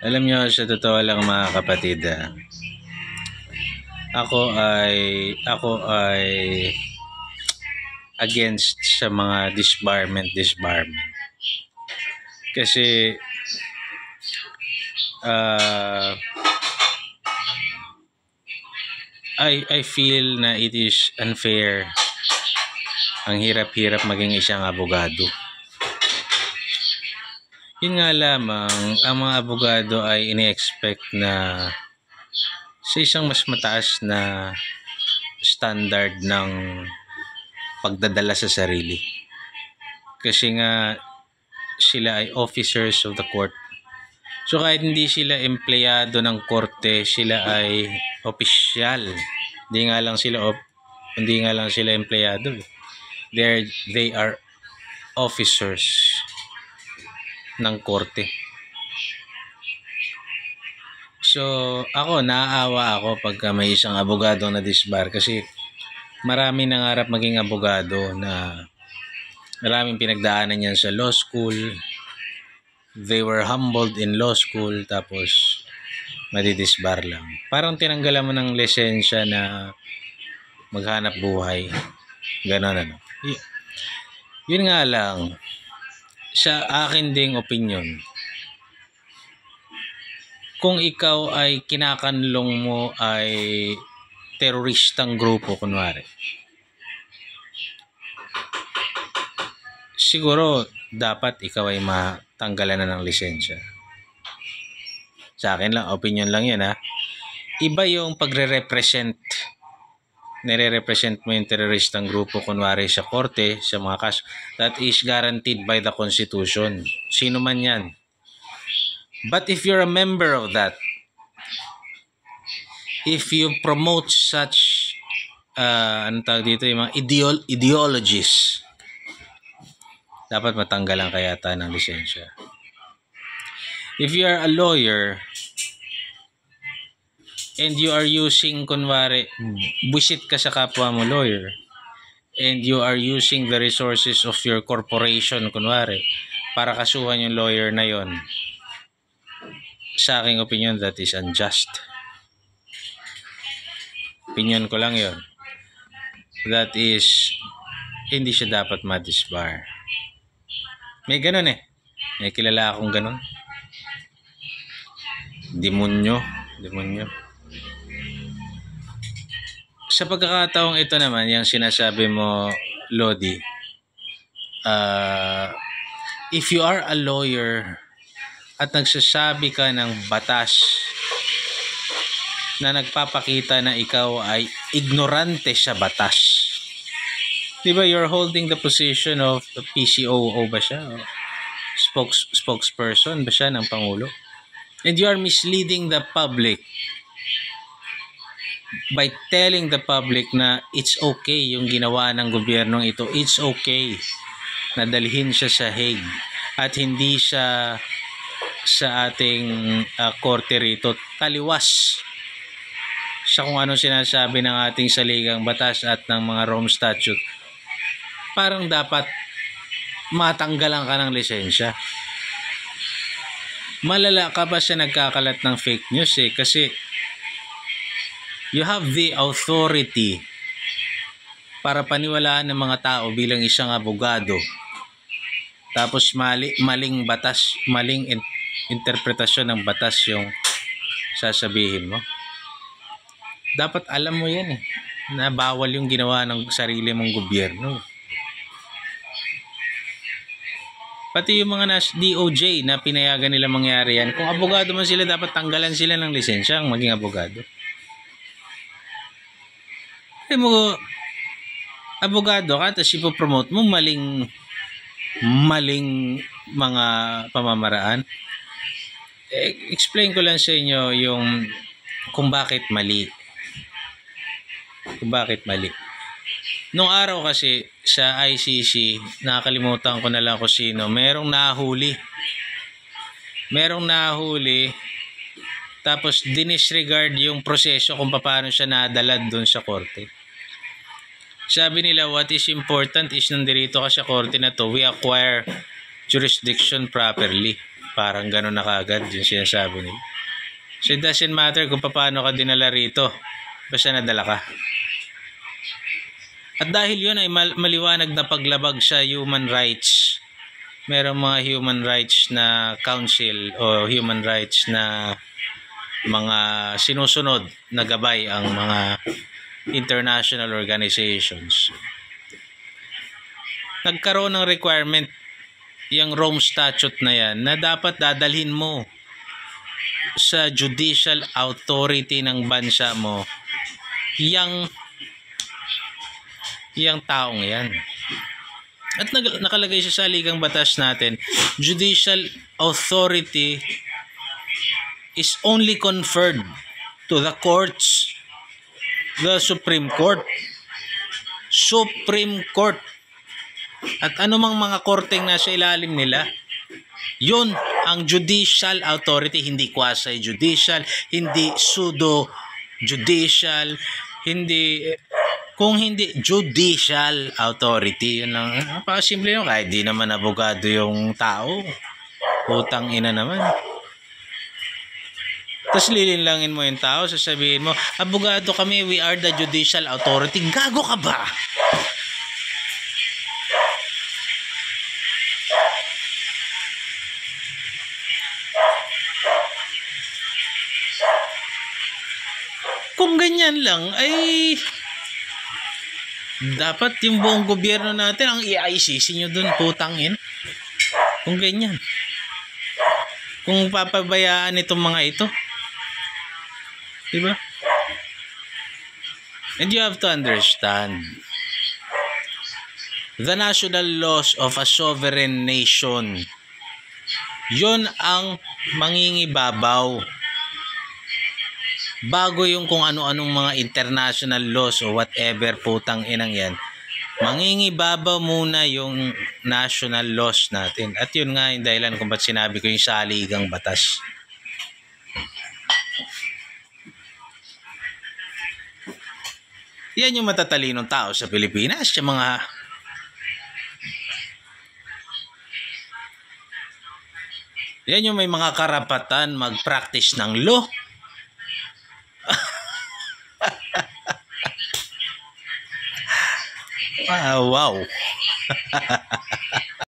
Alam nyo, sa totoo lang mga kapatid, ako ay against sa mga disbarment. Kasi I feel na it is unfair. Ang hirap-hirap maging isang abogado. Yun nga lamang, ang mga abogado ay ini-expect na sa isang mas mataas na standard ng pagdadala sa sarili. Kasi nga sila ay officers of the court. So kahit hindi sila empleyado ng korte, sila ay opisyal. Hindi nga lang sila empleyado. They are officers ng korte. So ako, naaawa ako pagka may isang abogado na disbar kasi marami nangarap maging abogado na maraming pinagdaanan yan sa law school. They were humbled in law school tapos madidisbar lang. Parang tinanggalan mo ng lisensya na maghanap buhay. Ganon ano. Yun nga lang, sa akin ding opinion, kung ikaw ay kinakanlong mo ay teroristang grupo kunwari, siguro dapat ikaw ay matanggalan na ng lisensya. Sa akin lang, opinion lang yan ha. Iba yung pagre-represent. Nire-represent mo yung teroristang grupo kunwari sa korte, sa mga kaso. That is guaranteed by the Constitution. Sino man yan. But if you're a member of that, if you promote such yung mga ideologies, dapat matanggalan ka yata ng lisensya. If you are a lawyer and you are using, kunwari, buisit ka sa kapwa mo lawyer, and you are using the resources of your corporation, kunwari, para kasuhan yung lawyer na yon, sa aking opinion, that is unjust. Opinion ko lang yon. That is, hindi siya dapat ma-disbar. May ganun eh. May kilala akong ganun. Demonyo. Sa pagkakataong ito naman, yung sinasabi mo, Lodi, if you are a lawyer at nagsasabi ka ng batas na nagpapakita na ikaw ay ignorante sa batas, diba you're holding the position of the PCOO ba siya? Spokesperson ba siya ng Pangulo? And you are misleading the public by telling the public na it's okay yung ginawa ng gobyernong ito. It's okay na dalhin siya sa Hague at hindi siya sa ating korte rito taliwas sa kung anong sinasabi ng ating saligang batas at ng mga Rome Statute. Parang dapat matanggalan ka ng lisensya. Malala ka pa siya nagkakalat ng fake news eh, kasi you have the authority para paniwalaan ng mga tao bilang isang abogado. Tapos maling batas, maling interpretasyon ng batas yung sasabihin mo. Dapat alam mo yan eh, na bawal yung ginawa ng sarili mong gobyerno. Pati yung mga DOJ na pinayagan nila mangyari yan, kung abogado man sila, dapat tanggalan sila ng lisensya ang maging abogado. Kasi mo, abogado ka, tapos ipopromote mo maling mga pamamaraan. Explain ko lang sa inyo yung kung bakit mali. Nung araw kasi sa ICC, nakakalimutan ko na lang kung sino, merong nahuli, tapos dinisregard yung proseso kung paano siya nadala doon sa korte. Sabi nila, what is important is nandito ka sa korte na to, we acquire jurisdiction properly. Parang gano'n na kaagad yung sinasabi nila. So it doesn't matter kung paano ka dinala rito. Basta nadala ka. At dahil yun ay maliwanag na paglabag sa human rights. Merong mga human rights na council o human rights na mga sinusunod na gabay ang mga international organizations. Nagkaroon ng requirement yung Rome Statute na yan na dapat dadalhin mo sa judicial authority ng bansa mo yang taong yan. At nakalagay siya sa ligang batas natin, judicial authority is only conferred to the courts, the Supreme Court. Supreme Court. At anumang mga korteng nasa ilalim nila, yun ang judicial authority, hindi quasi-judicial, hindi pseudo-judicial, kung hindi judicial authority. Yun lang. Napakasimple yun. Kahit di naman abogado yung tao. Putang ina naman. Tapos lilinlangin mo yung tao, sasabihin mo, abogado kami, we are the judicial authority. Gago ka ba? Kung ganyan lang, ay dapat yung buong gobyerno natin ang i-ICC nyo dun, putangin. Kung ganyan. Kung papabayaan itong mga ito. Diba? And you have to understand, the national laws of a sovereign nation, yun ang mangingibabaw bago yung kung ano-anong mga international laws o whatever putang inang yan. Mangingibabaw muna yung national laws natin. At yun nga yung dahilan kung ba't sinabi ko yung saligang batas. Yan yung matatalinong tao sa Pilipinas. Yung mga yan yung may mga karapatan mag-practice ng law. Wow.